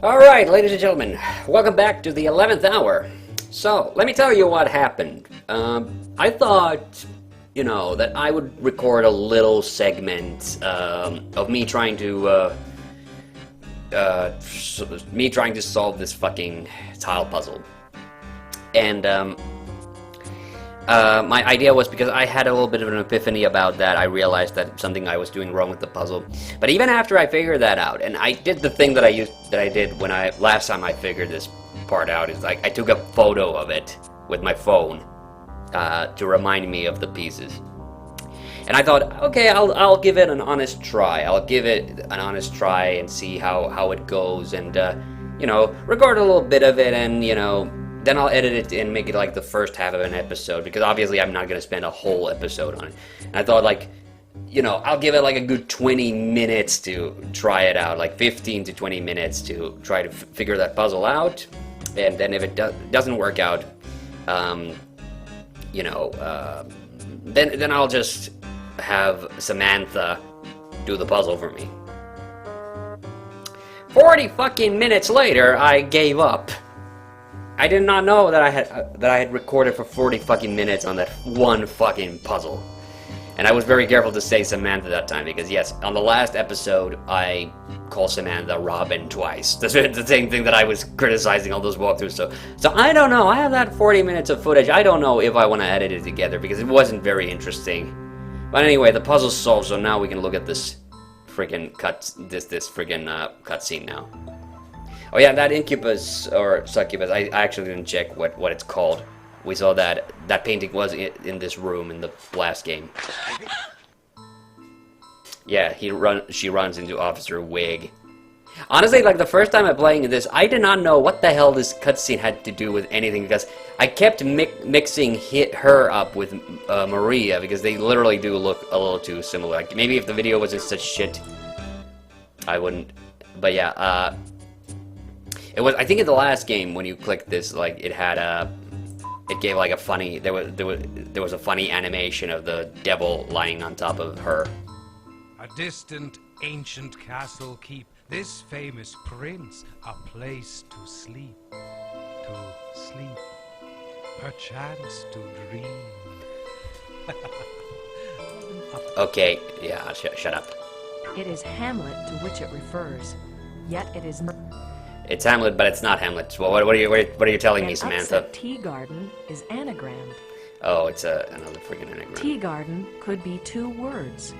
Alright, ladies and gentlemen, welcome back to the 11th hour. So, let me tell you what happened. I thought, that I would record a little segment of me trying to, solve this fucking tile puzzle. And, my idea was, because I had a little bit of an epiphany about that, I realized that something I was doing wrong with the puzzle. But even after I figured that out, and I did the thing that I did when last time I figured this part out, is like I took a photo of it with my phone to remind me of the pieces. And I thought, okay, I'll give it an honest try. I'll give it an honest try and see how it goes, and record a little bit of it, and then I'll edit it and make it like the first half of an episode, because obviously I'm not going to spend a whole episode on it. And I thought, like, I'll give it like a good 20 minutes to try it out, like 15 to 20 minutes to try to figure that puzzle out. And then if it doesn't work out, then I'll just have Samantha do the puzzle for me. 40 fucking minutes later, I gave up. I did not know that I had recorded for 40 fucking minutes on that one fucking puzzle. And I was very careful to say Samantha that time, because yes, on the last episode, I called Samantha Robin twice. That's the same thing that I was criticizing all those walkthroughs. So I don't know, I have that 40 minutes of footage. I don't know if I want to edit it together, because it wasn't very interesting. But anyway, the puzzle's solved, so now we can look at this freaking cutscene now. Oh yeah, that incubus, or succubus, I actually didn't check what it's called. We saw that painting was in this room in the last game. Yeah, she runs into Officer Wig. Honestly, like the first time I'm playing this, I did not know what the hell this cutscene had to do with anything, because I kept mixing her up with Maria, because they literally do look a little too similar. Like, maybe if the video wasn't such shit, I wouldn't. But yeah, it was, I think in the last game, when you clicked this, like, it had it gave like a funny, there was a funny animation of the devil lying on top of her. A distant, ancient castle keep this famous prince a place to sleep, perchance to dream. Okay, yeah, shut up. It is Hamlet to which it refers, yet it is not. It's Hamlet, but it's not Hamlet. Well, what are you telling me, Samantha? Upset tea garden is anagrammed. Oh, it's another freaking anagram. Tea garden could be 2 words.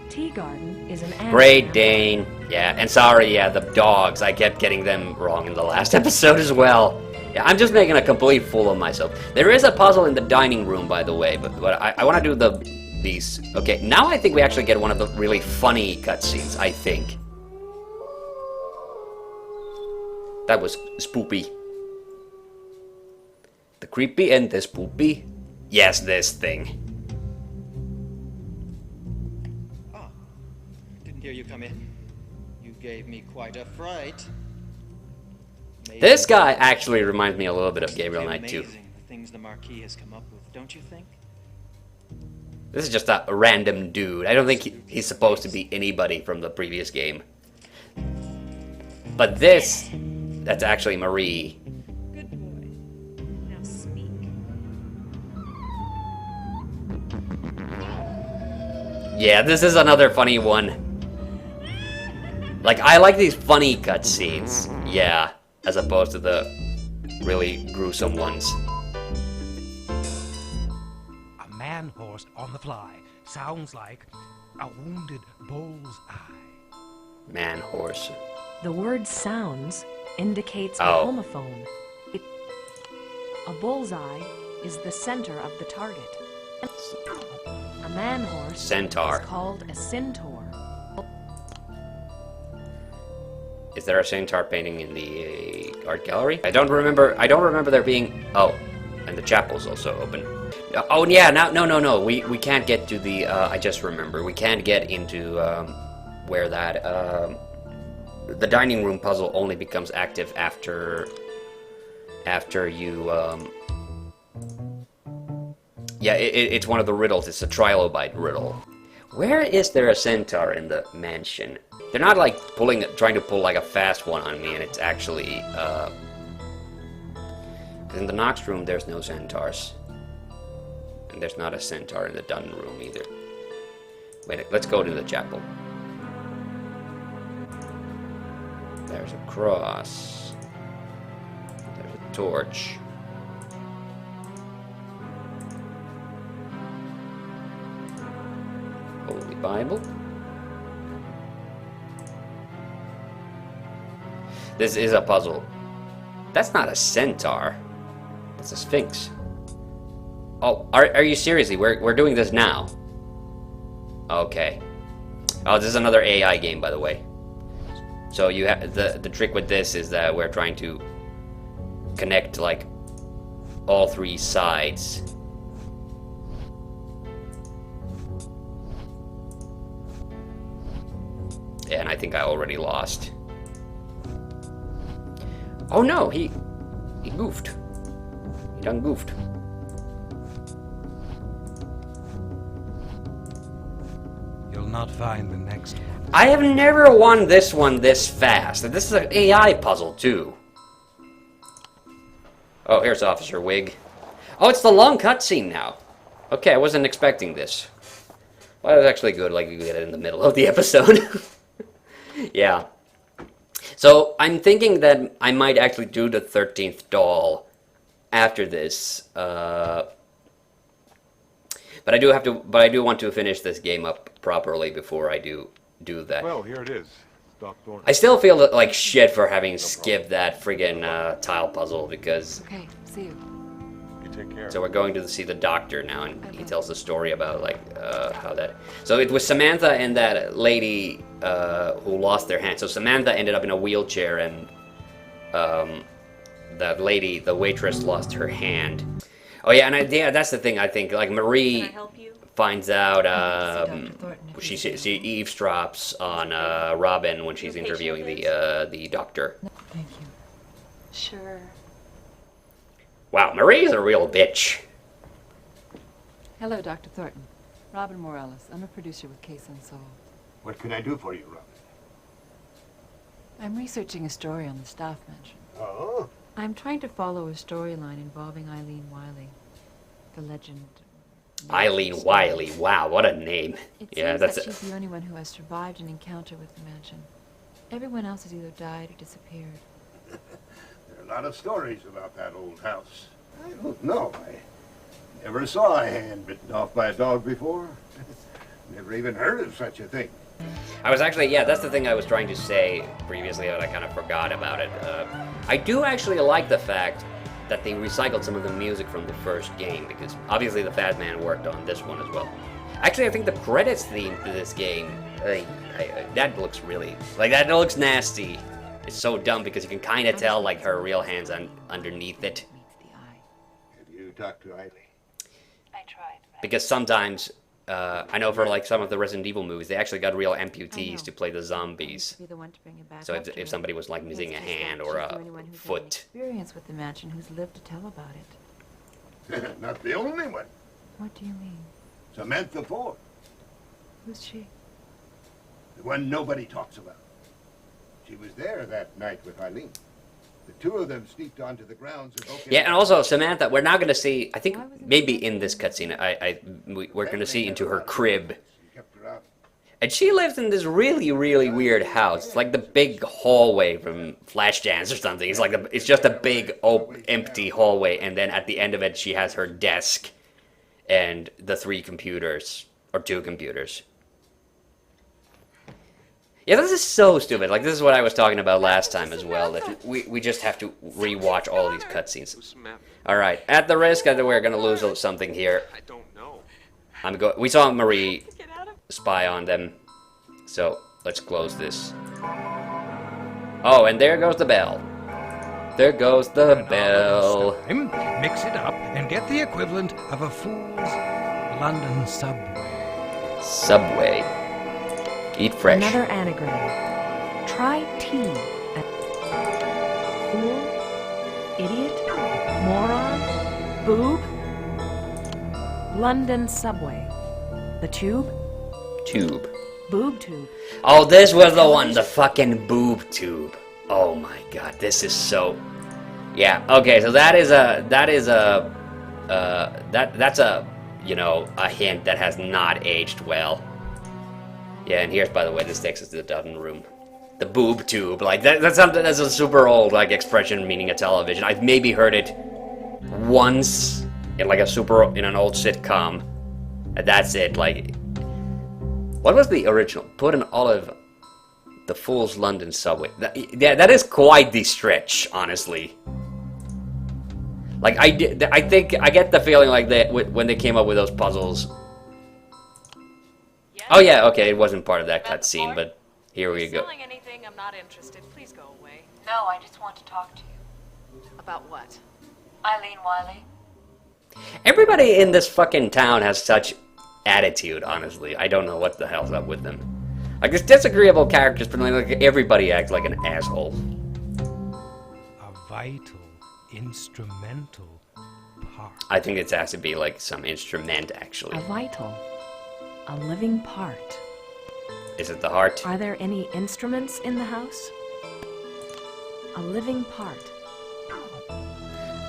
Tea garden is an anagram. Great Dane. Yeah, and sorry, yeah, the dogs. I kept getting them wrong in the last episode as well. Yeah, I'm just making a complete fool of myself. There is a puzzle in the dining room, by the way, but I want to do these. Okay, now I think we actually get one of the really funny cutscenes, I think. That was spoopy. The creepy and the spoopy. Yes, this thing. Ah, didn't hear you come in. You gave me quite a fright. This guy actually reminds me a little bit of Gabriel Knight too. Amazing the things the Marquis has come up with, don't you think? This is just a random dude. I don't think he's supposed to be anybody from the previous game. But this, that's actually Marie. Good boy. Now speak. Yeah, this is another funny one. Like, I like these funny cutscenes. Yeah, as opposed to the really gruesome ones. A man horse on the fly sounds like a wounded bull's eye. Man horse. The word sounds indicates a Oh. homophone. A bullseye is the center of the target. A man horse Centaur. is called a centaur. Is there a centaur painting in the art gallery? I don't remember there being. Oh, and the chapel's also open. Oh yeah, no. We can't get to the. I just remember we can't get into where that the dining room puzzle only becomes active after you. Yeah, it's one of the riddles. It's a trilobite riddle. Where is there a centaur in the mansion? They're not like trying to pull like a fast one on me, and it's actually, 'cause in the Nox room there's no centaurs. And there's not a centaur in the Dun room either. Wait, let's go to the chapel. There's a cross. There's a torch. Holy Bible. This is a puzzle. That's not a centaur. That's a sphinx. Oh, are you seriously? We're doing this now. Okay. Oh, this is another AI game, by the way. So you have the trick with this is that we're trying to connect like all three sides. And I think I already lost. Oh no, he goofed. He done goofed. You'll not find the next one. I have never won this one this fast. And this is an AI puzzle too. Oh, here's Officer Wig. Oh, it's the long cutscene now. Okay, I wasn't expecting this. Well, it was actually good, like you get it in the middle of the episode. Yeah. So I'm thinking that I might actually do the 13th doll after this. But I do want to finish this game up properly before I do that. Well, here it is. Doc Thornton. I still feel like shit for having skipped that friggin' tile puzzle because. Okay, see you. You take care. So we're going to see the doctor now, and he tells the story about like how that. So it was Samantha and that lady who lost their hand. So Samantha ended up in a wheelchair, and that lady, the waitress, lost her hand. Oh yeah, and yeah, that's the thing. I think like Marie Can I help you? finds out Dr. Thornton, if she he's she eavesdrops on Robin when she's interviewing the doctor. Thank you. Sure. Wow, Marie's a real bitch. Hello, Dr. Thornton. Robin Morales. I'm a producer with Case Unsolved. What can I do for you, Robin? I'm researching a story on the staff mansion. Oh? I'm trying to follow a storyline involving Eileen Wiley, the legend. Eileen Wiley. Wow, what a name. It Yeah, seems that's that it. she's the only one who has survived an encounter with the mansion. Everyone else has either died or disappeared. There are a lot of stories about that old house. I don't know. I never saw a hand bitten off by a dog before. Never even heard of such a thing. I was actually, yeah, that's the thing I was trying to say previously, but I kind of forgot about it. I do actually like the fact that they recycled some of the music from the first game, because obviously the Fat Man worked on this one as well. Actually, I think the credits theme to this game, that looks really, like, that looks nasty. It's so dumb because you can kind of tell, like, her real hand's underneath it. Meets the eye. Have you talked to Eileen? I tried. Because sometimes, I know for, like, some of the Resident Evil movies, they actually got real amputees to play the zombies. Be the one to bring him back So up to if it. somebody was, like, missing a It's just hand that or she's the a only one who's had foot. experience with the mansion who's lived to tell about it. Not the only one. What do you mean? Samantha Ford. Who's she? The one nobody talks about. She was there that night with Eileen. The two of them sneaked onto the grounds and broke Yeah, into- and also Samantha, we're not gonna see. I think maybe in this cutscene, we're gonna see into her crib, She kept her out. and she lives in this really, really weird house. It's like the big hallway from Flashdance or something. It's like it's just a big empty hallway, and then at the end of it, she has her desk and the 3 computers or 2 computers. Yeah, this is so stupid. Like, this is what I was talking about last time as well. That we just have to rewatch all these cutscenes. All right, at the risk that we're gonna lose something here, I don't know. we saw Marie spy on them, so let's close this. Oh, and there goes the bell. There goes the bell. Mix it up and get the equivalent of a fool's London subway. Subway. Eat fresh. Another anagram. Try T. Fool, idiot, moron, boob. London subway. The tube. tube. Boob tube. Oh, this was the one, the fucking boob tube. Oh my god, this is so... Yeah, okay, so that's a, you know, a hint that has not aged well. Yeah, and here's, by the way, this takes us to the Dutton room. The boob tube, like, that's something that's a super old, like, expression meaning a television. I've maybe heard it once in, like, in an old sitcom. And that's it, like... What was the original? Put an olive... The Fool's London subway. Yeah, that is quite the stretch, honestly. Like, I think, I get the feeling like that when they came up with those puzzles... Yes? Oh yeah, okay, it wasn't part of that cutscene, but here we go. Selling anything, I'm not interested. Please go away. No, I just want to talk to you. About what? Eileen Wiley. Everybody in this fucking town has such attitude, honestly. I don't know what the hell's up with them. Like, there's disagreeable characters, but like everybody acts like an asshole. A vital, instrumental part. I think it has to be like some instrument, actually. A vital. A living part. Is it the heart? Are there any instruments in the house? A living part.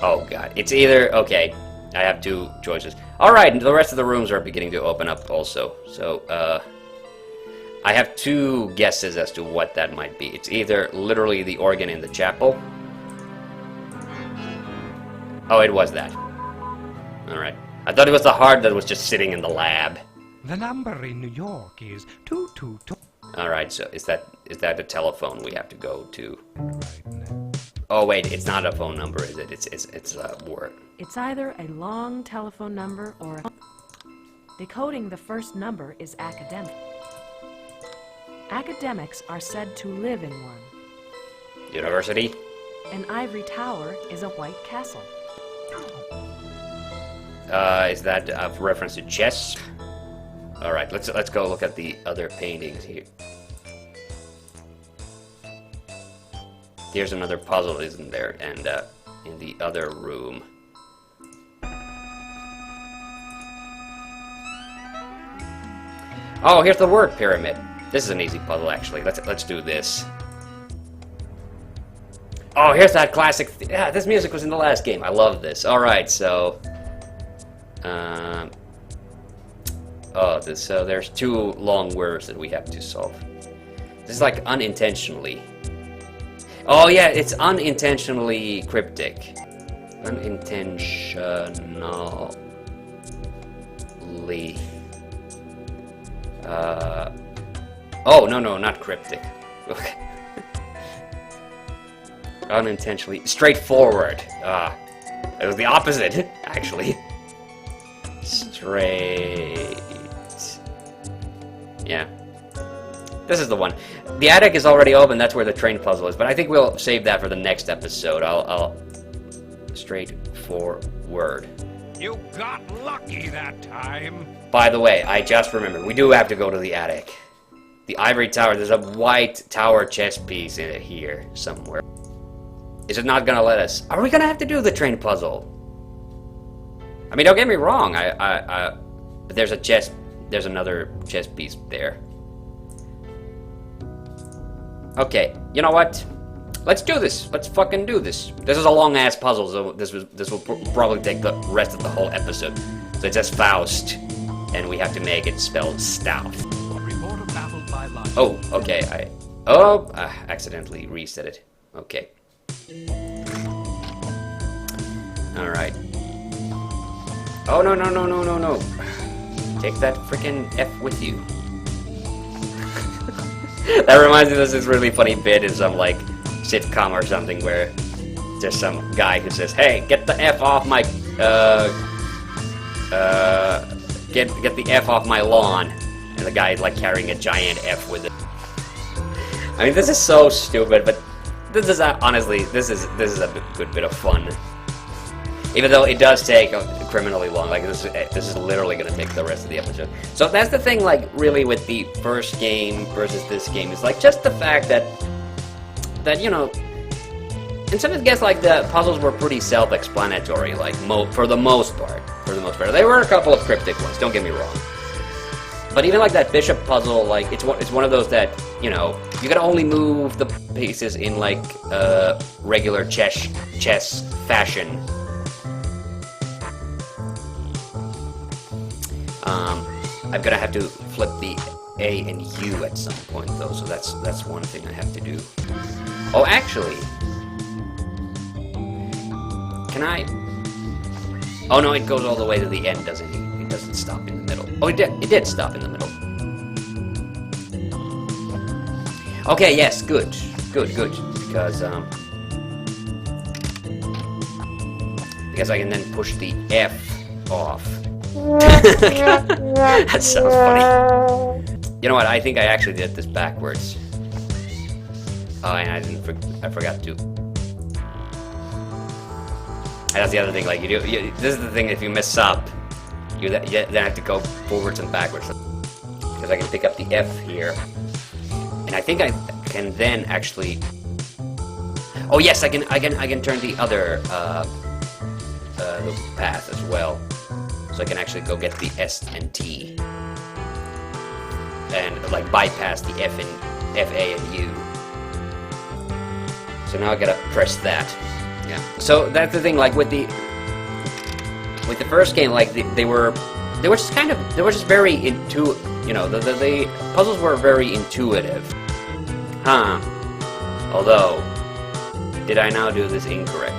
Oh god, it's either... Okay, I have two choices. Alright, the rest of the rooms are beginning to open up also. So, I have two guesses as to what that might be. It's either literally the organ in the chapel. Oh, it was that. Alright. I thought it was the heart that was just sitting in the lab. The number in New York is 222. Alright, so is that a telephone we have to go to? Right now. Oh wait, it's not a phone number, is it? It's a word. It's either a long telephone number or... Decoding the first number is academic. Academics are said to live in one. University? An ivory tower is a white castle. Is that a reference to chess? Alright, let's go look at the other paintings here. Here's another puzzle, isn't there? And in the other room. Oh, here's the word pyramid. This is an easy puzzle, actually. Let's do this. Oh, here's that classic. Yeah, this music was in the last game. I love this. All right, so. So there's two long words that we have to solve. This is like unintentionally. Oh yeah, it's unintentionally cryptic. Unintentionally. Oh, no, not cryptic. Okay. Unintentionally. Straightforward. It was the opposite, actually. Straight. Yeah. This is the one. The attic is already open, that's where the train puzzle is, but I think we'll save that for the next episode. I'll straightforward. You got lucky that time. By the way, I just remembered, we do have to go to the attic. The ivory tower, there's a white tower chess piece in it here, somewhere. Is it not gonna let us? Are we gonna have to do the train puzzle? I mean, don't get me wrong, but there's another chess piece there. Okay, you know what? Let's do this. Let's fucking do this. This is a long-ass puzzle, so this will probably take the rest of the whole episode. So it says Faust, and we have to make it spelled stout. Report of battle by line. Oh, okay. I accidentally reset it. Okay. All right. Oh no. Take that freaking F with you. That reminds me of this really funny bit in some like sitcom or something where there's some guy who says, "Hey, get the F off my get the F off my lawn," and the guy is like carrying a giant F with it. I mean, this is so stupid, but this is honestly this is a good bit of fun. Even though it does take criminally long, like this is literally gonna take the rest of the episode. So that's the thing, like really with the first game versus this game is like just the fact that you know, in some cases like the puzzles were pretty self-explanatory, like for the most part. There were a couple of cryptic ones. Don't get me wrong, But even like that bishop puzzle, like it's one of those that, you know, you can only move the pieces in like regular chess fashion. I'm gonna have to flip the A and U at some point though, so that's one thing I have to do. Oh, actually, can I? Oh no, it goes all the way to the end, doesn't it? It doesn't stop in the middle. Oh, it did stop in the middle. Okay, yes, good, because I can then push the F off. That sounds funny. You know what? I think I actually did this backwards. Oh, and I forgot to. And that's the other thing. Like this is the thing. If you mess up, you then have to go forwards and backwards. Because I can pick up the F here, and I think I can then actually. Oh yes, I can turn the other the path as well. So I can actually go get the S and T, and like bypass the F, A, and U. So now I gotta press that. Yeah. So that's the thing. Like with the first game, like they were just very you know, the puzzles were very intuitive. Huh. Although, did I now do this incorrectly?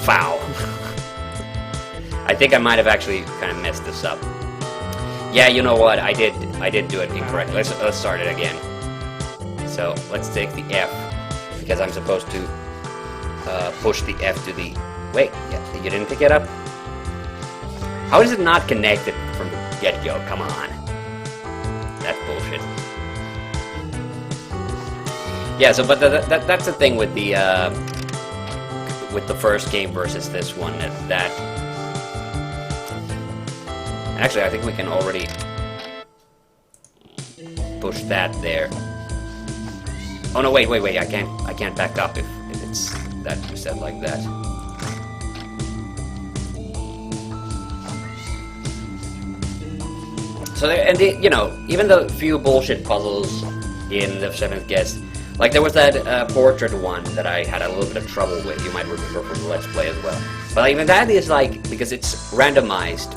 Foul. I think I might have actually kind of messed this up. Yeah, you know what? I did do it incorrectly. Let's start it again. So let's take the F, because I'm supposed to push the F to the. Wait, yeah, you didn't pick it up. How is it not connected from the get-go? Come on, that's bullshit. Yeah. So, but that's the thing with the. With the first game versus this one, that actually I think we can already push that there. Oh no, wait, I can't back up if it's that set like that. So there, and you know, even the few bullshit puzzles in the Seventh Guest. Like, there was that portrait one that I had a little bit of trouble with, you might remember from the Let's Play as well. But even that is like, because it's randomized,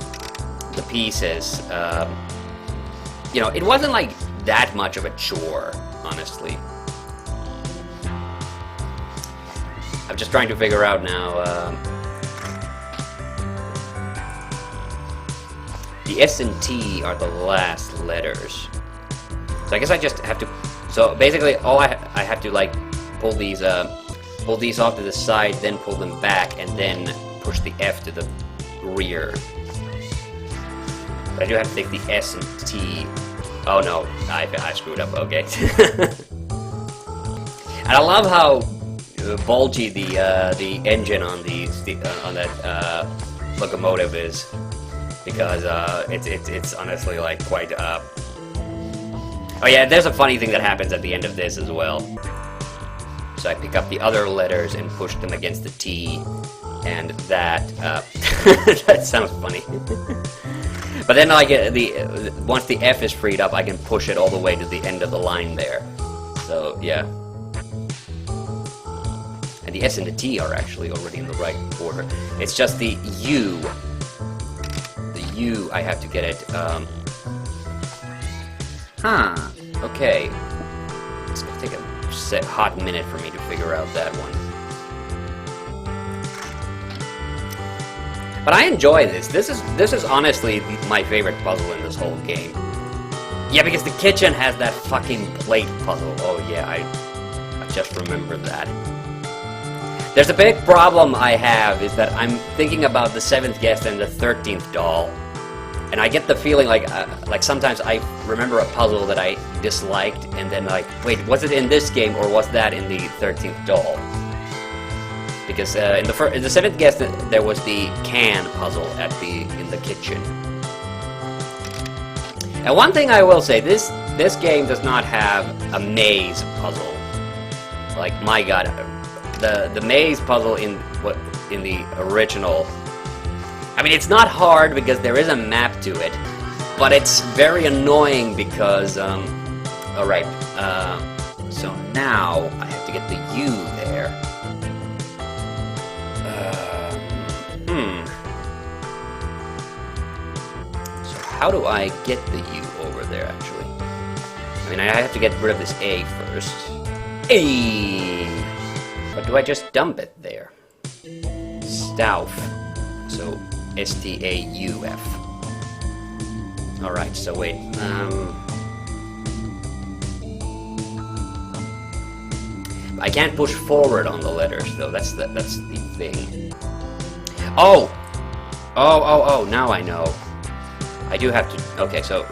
the pieces, you know, it wasn't like that much of a chore, honestly. I'm just trying to figure out now, the S and T are the last letters. So I guess I just have to. So basically, all I have to like pull these off to the side, then pull them back, and then push the F to the rear. But I do have to take the S and T. Oh no, I screwed up. Okay. And I love how bulgy the engine on on that locomotive is, because it's honestly like quite. Oh yeah, there's a funny thing that happens at the end of this as well. So I pick up the other letters and push them against the T, and that that sounds funny. But then like once the F is freed up, I can push it all the way to the end of the line there. So yeah. And the S and the T are actually already in the right order. It's just the U. The U, I have to get it. Okay. It's gonna take a hot minute for me to figure out that one. But I enjoy this. This is honestly my favorite puzzle in this whole game. Yeah, because the kitchen has that fucking plate puzzle. Oh yeah, I just remembered that. There's a big problem I have, is that I'm thinking about the 7th guest and the 13th doll. And I get the feeling like sometimes I remember a puzzle that I disliked, and then like, wait, was it in this game or was that in the 13th doll? Because in the 7th guest there was the can puzzle in the kitchen. And one thing I will say, this game does not have a maze puzzle. Like, my god, the maze puzzle in the original I mean, it's not hard because there is a map to it, but it's very annoying because, alright, so now I have to get the U there. So how do I get the U over there, actually? I mean, I have to get rid of this A first. A. But do I just dump it there? Stauf. So Stauf. Alright, so wait. I can't push forward on the letters though. That's the thing. Oh! Oh, now I know. I do have to. Okay, so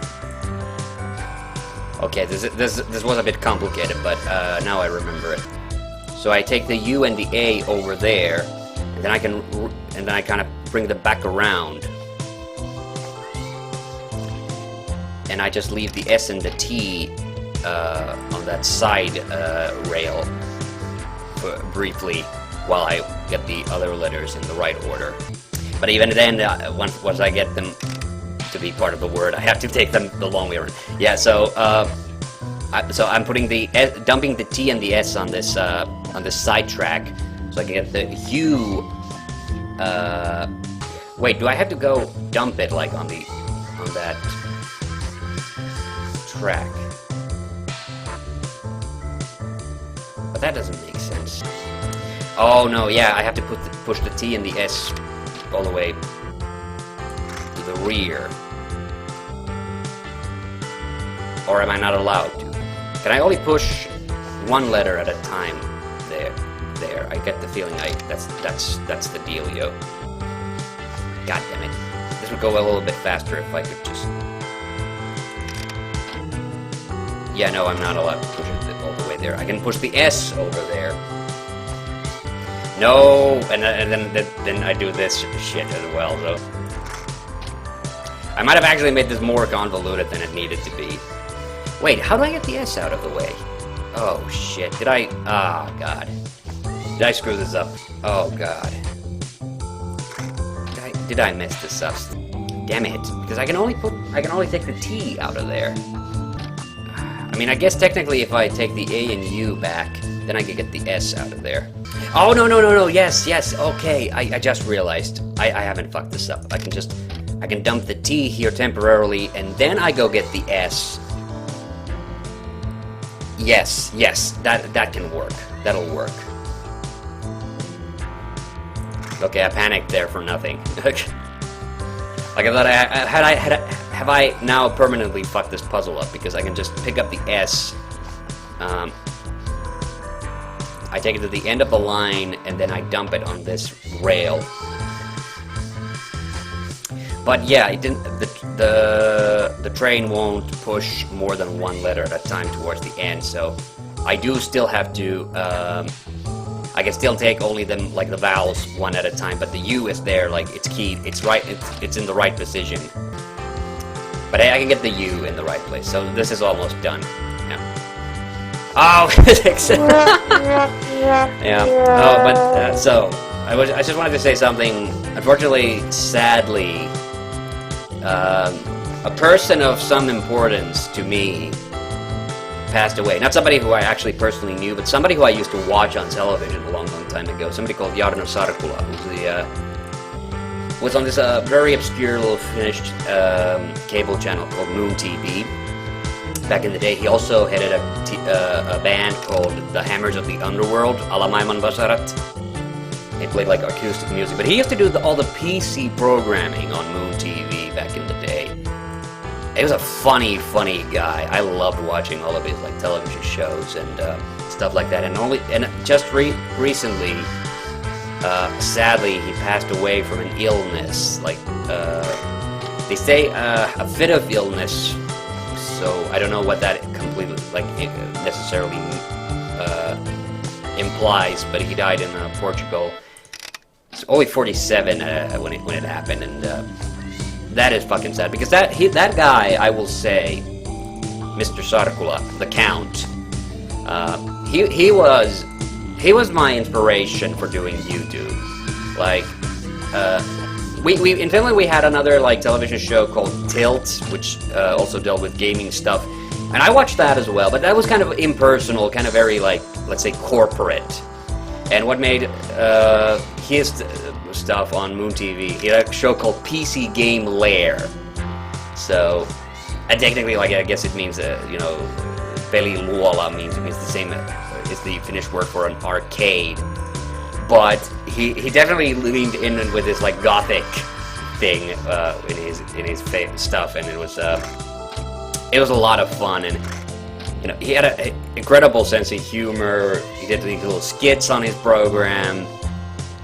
okay, this was a bit complicated, but now I remember it. So I take the U and the A over there, and then I kind of bring them back around, and I just leave the S and the T on that side rail briefly while I get the other letters in the right order. But even then, once I get them to be part of the word, I have to take them the long way around. Yeah, so I'm putting dumping the T and the S on this side track, so I can get the U. Wait, do I have to go dump it like on that track? But that doesn't make sense. Oh no, yeah, I have to push the T and the S all the way to the rear. Or am I not allowed to? Can I only push one letter at a time? There. I get the feeling that's the dealio. God damn it. This would go a little bit faster if I could just. Yeah, no, I'm not allowed to push it all the way there. I can push the S over there. No, and then I do this shit as well. So I might have actually made this more convoluted than it needed to be. Wait, how do I get the S out of the way? Oh shit! Did I? Ah, God. Did I screw this up? Oh God. Did I mess this up? Damn it! Because I can only take the T out of there. I mean, I guess technically if I take the A and U back, then I can get the S out of there. Oh no! Yes. Okay, I just realized I haven't fucked this up. I can dump the T here temporarily, and then I go get the S. Yes, that can work. That'll work. Okay, I panicked there for nothing. Like I thought, have I now permanently fucked this puzzle up because I can just pick up the S. I take it to the end of the line and then I dump it on this rail. But yeah, it didn't. The train won't push more than one letter at a time towards the end, so I do still have to. I can still take only them like the vowels one at a time, but the U is there, like it's keyed. It's right. It's in the right position. But I can get the U in the right place, so this is almost done. Yeah. Oh, yeah. Oh, but so I just wanted to say something. Unfortunately, sadly. A person of some importance to me passed away. Not somebody who I actually personally knew, but somebody who I used to watch on television a long time ago. Somebody called Jarno Sarkula, who was on this very obscure little Finnish cable channel called Moon TV. Back in the day, he also headed a band called The Hammers of the Underworld, Alamaiman Basarat. He played like acoustic music, but he used to do all the PC programming on Moon TV back in the day. He was a funny guy. I loved watching all of his like television shows and stuff like that. And just recently, sadly, he passed away from an illness. Like they say, a fit of illness. So I don't know what that completely necessarily implies. But he died in Portugal. It's only 47 when it happened, and that is fucking sad because that guy, I will say, Mr. Sarkula, the Count, he was my inspiration for doing YouTube. Like in Finland we had another like television show called Tilt, which also dealt with gaming stuff, and I watched that as well. But that was kind of impersonal, kind of very like, let's say, corporate. And what made his stuff on Moon TV, he had a show called PC Game Lair. So, and technically, like, I guess it means, you know, peliluola means the same as the Finnish word for an arcade. But he definitely leaned in with this like gothic thing in his stuff, and it was a lot of fun. And you know, he had an incredible sense of humor. He did these little skits on his program.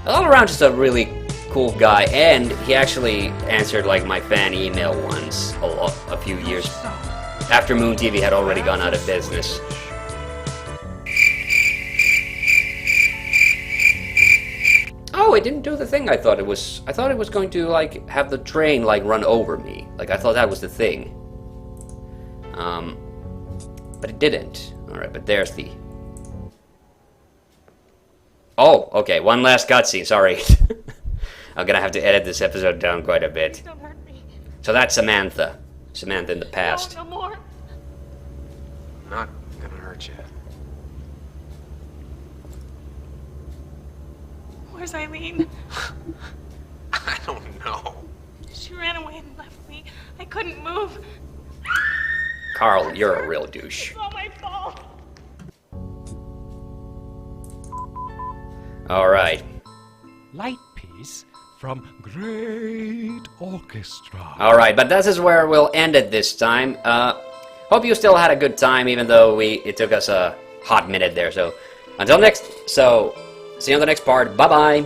All around, just a really cool guy. And he actually answered like my fan email once a few years after Moon TV had already gone out of business. Oh, it didn't do the thing I thought it was. I thought it was going to like have the train like run over me. Like I thought that was the thing. But it didn't. Alright, but there's the... Oh, okay, one last cutscene, sorry. I'm gonna have to edit this episode down quite a bit. Don't hurt me. So that's Samantha. Samantha in the past. No, no more. I'm not gonna hurt you. Where's Eileen? I don't know. She ran away and left me. I couldn't move. Carl, you're a real douche. It's all my fault. Alright. Light piece from Great Orchestra. Alright, but this is where we'll end it this time. Hope you still had a good time, even though it took us a hot minute there. So, until next, see you on the next part. Bye-bye.